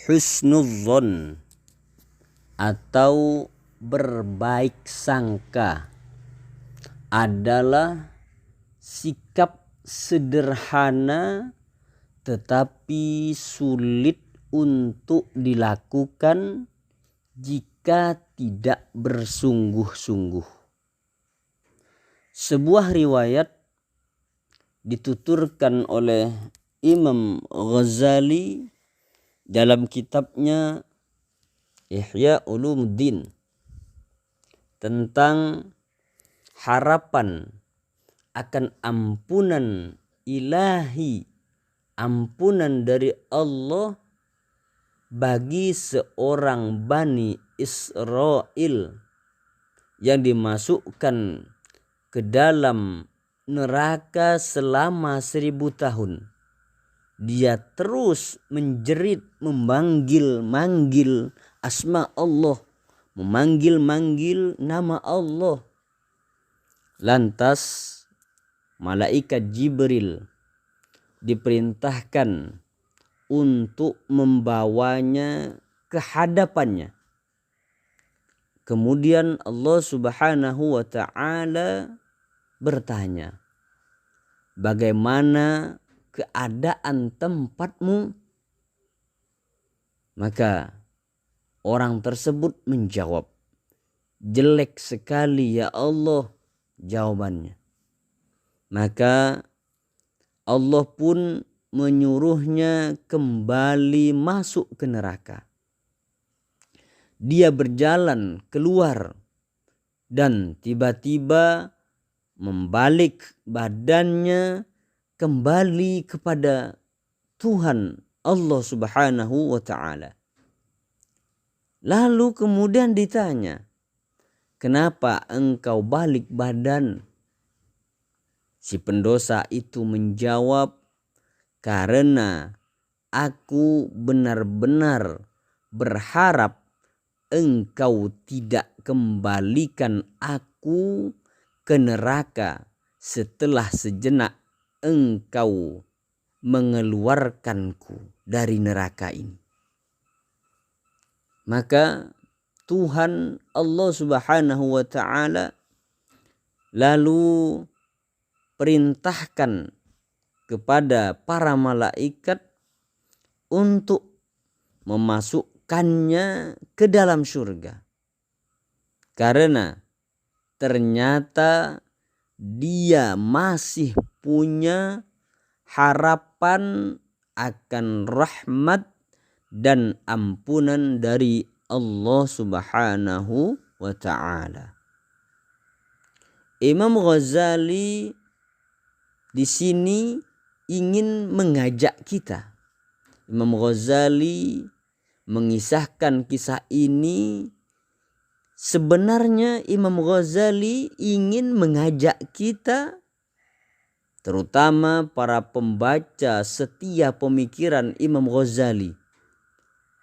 husnudzon atau berbaik sangka adalah sikap sederhana tetapi sulit untuk dilakukan jika tidak bersungguh-sungguh. Sebuah riwayat dituturkan oleh Imam Ghazali dalam kitabnya Ihya Ulumuddin tentang harapan akan ampunan ilahi, ampunan dari Allah bagi seorang Bani Israel yang dimasukkan ke dalam neraka selama 1000 tahun. Dia terus menjerit, memanggil-manggil asma Allah, memanggil-manggil nama Allah. Lantas malaikat Jibril diperintahkan untuk membawanya ke hadapannya. Kemudian Allah Subhanahu wa ta'ala bertanya, bagaimana keadaan tempatmu? Maka orang tersebut menjawab, jelek sekali ya Allah jawabannya. Maka Allah pun menyuruhnya kembali masuk ke neraka. Dia berjalan keluar dan tiba-tiba membalik badannya kembali kepada Tuhan Allah Subhanahu wa ta'ala. Lalu kemudian ditanya, kenapa engkau balik badan? Si pendosa itu menjawab, karena aku benar-benar berharap engkau tidak kembalikan aku ke neraka setelah sejenak engkau mengeluarkanku dari neraka ini. Maka Tuhan Allah Subhanahu wa ta'ala lalu perintahkan kepada para malaikat untuk memasukkannya ke dalam surga. Karena ternyata dia masih punya harapan akan rahmat dan ampunan dari Allah Subhanahu wa ta'ala. Imam Ghazali di sini ingin mengajak kita. Imam Ghazali mengisahkan kisah ini. Sebenarnya Imam Ghazali ingin mengajak kita, terutama para pembaca setia pemikiran Imam Ghazali,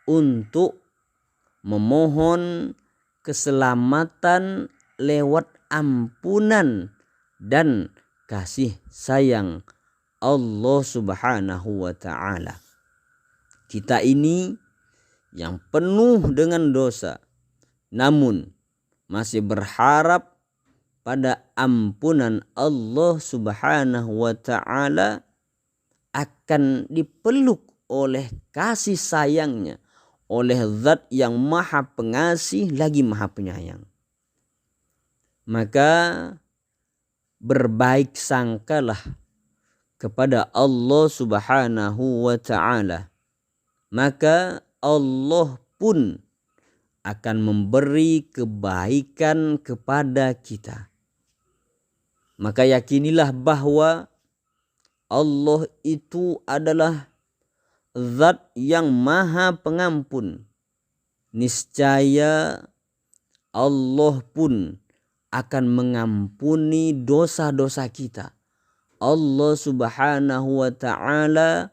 untuk memohon keselamatan lewat ampunan dan kasih sayang Allah Subhanahu wa ta'ala. Kita ini yang penuh dengan dosa, namun masih berharap pada ampunan Allah Subhanahu wa ta'ala, akan dipeluk oleh kasih sayangnya, oleh Zat yang maha pengasih lagi maha penyayang. Maka berbaik sangkalah kepada Allah Subhanahu wa ta'ala, maka Allah pun akan memberi kebaikan kepada kita. Maka yakinilah bahwa Allah itu adalah Zat yang maha pengampun. Niscaya Allah pun akan mengampuni dosa-dosa kita. Allah Subhanahu wa ta'ala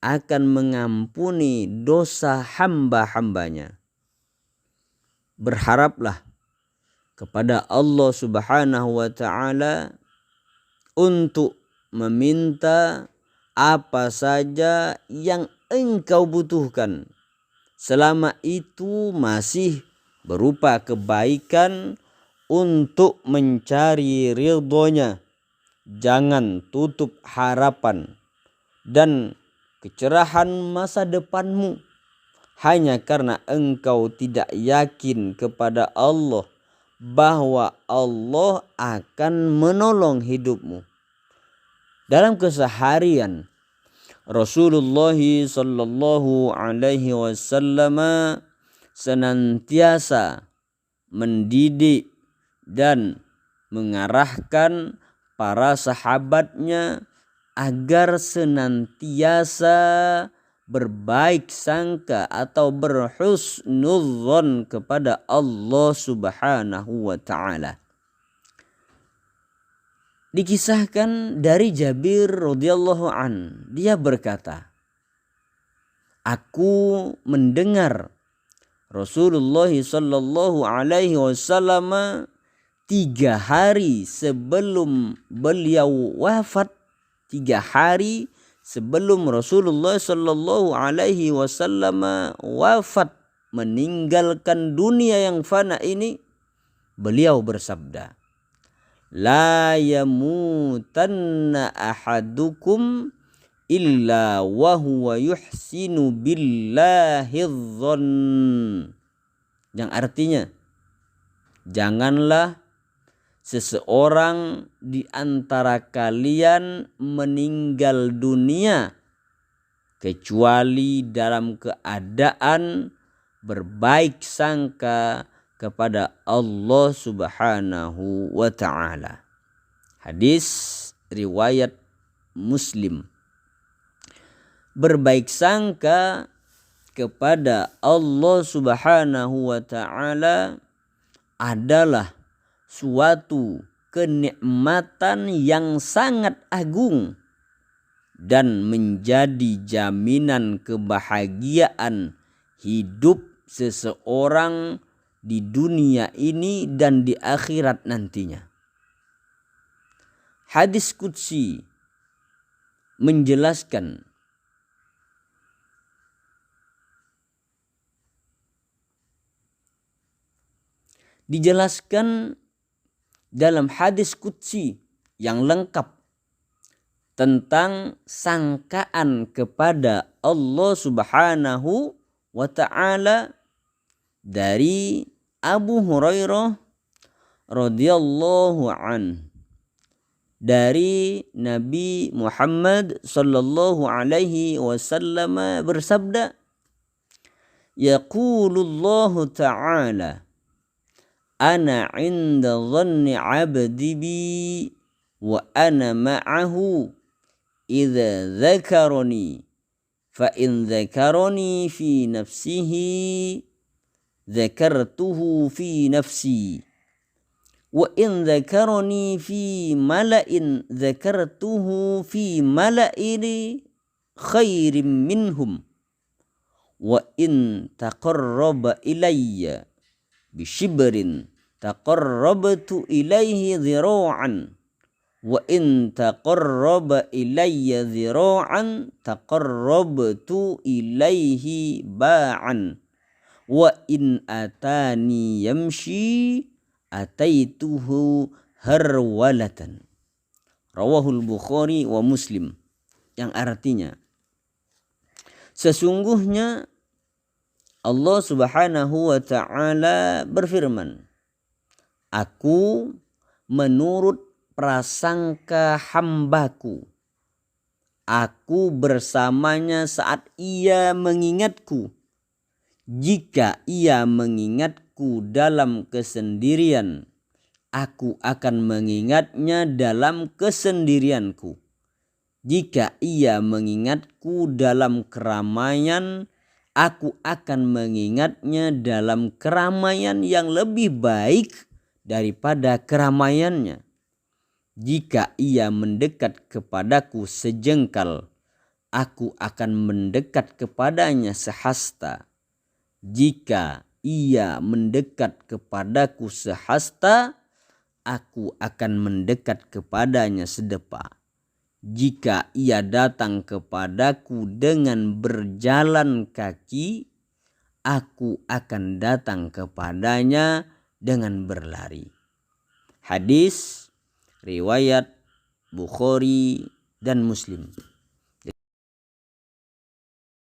akan mengampuni dosa hamba-hambanya. Berharaplah kepada Allah Subhanahu wa ta'ala untuk meminta apa saja yang engkau butuhkan selama itu masih berupa kebaikan untuk mencari ridhonya. Jangan tutup harapan dan kecerahan masa depanmu hanya karena engkau tidak yakin kepada Allah bahwa Allah akan menolong hidupmu. Dalam keseharian Rasulullah sallallahu alaihi wasallam senantiasa mendidik dan mengarahkan para sahabatnya agar senantiasa berbaik sangka atau berhusnudzon kepada Allah Subhanahu wa taala. Dikisahkan dari Jabir radhiyallahu an, dia berkata, aku mendengar Rasulullah sallallahu alaihi wasallam 3 hari sebelum beliau wafat, 3 hari sebelum Rasulullah sallallahu alaihi wasallam wafat, meninggalkan dunia yang fana ini, beliau bersabda, la yamutanna ahadukum illa wa huwa yuhsinu billahi dhon. Yang artinya, janganlah seseorang di antara kalian meninggal dunia kecuali dalam keadaan berbaik sangka kepada Allah Subhanahu wa taala. Hadis riwayat Muslim. Berbaik sangka kepada Allah Subhanahu wa taala adalah suatu kenikmatan yang sangat agung dan menjadi jaminan kebahagiaan hidup seseorang di dunia ini dan di akhirat nantinya. Hadis qudsi menjelaskan dalam hadis qudsi yang lengkap tentang sangkaan kepada Allah Subhanahu wa taala dari Abu Hurairah radhiyallahu an, dari Nabi Muhammad sallallahu alaihi wasallam bersabda, yaqulullahu ta'ala, ana 'inda dhanni 'abdi bi wa ana ma'ahu idza dzakarani fa in dzakarani fi nafsihi dzakartuhu fi nafsi wa in dzakarani fi mala'in dzakartuhu fi mala'in khairim minhum wa in taqarraba ilayya bishibrin taqarrabtu ilaihi dhira'an wa in taqarraba ilayya dhira'an taqarrabtu ilaihi ba'an wa in atani yamshi ataituhu harwalatan. Rawahul Bukhari wa Muslim. Yang artinya, sesungguhnya Allah Subhanahu wa ta'ala berfirman, aku menurut prasangka hambaku, aku bersamanya saat ia mengingatku. Jika ia mengingatku dalam kesendirian, aku akan mengingatnya dalam kesendirianku. Jika ia mengingatku dalam keramaian, aku akan mengingatnya dalam keramaian yang lebih baik daripada keramaiannya. Jika ia mendekat kepadaku sejengkal, aku akan mendekat kepadanya sehasta. Jika ia mendekat kepadaku sehasta, aku akan mendekat kepadanya sedepa. Jika ia datang kepadaku dengan berjalan kaki, aku akan datang kepadanya dengan berlari. Hadis riwayat Bukhari dan Muslim.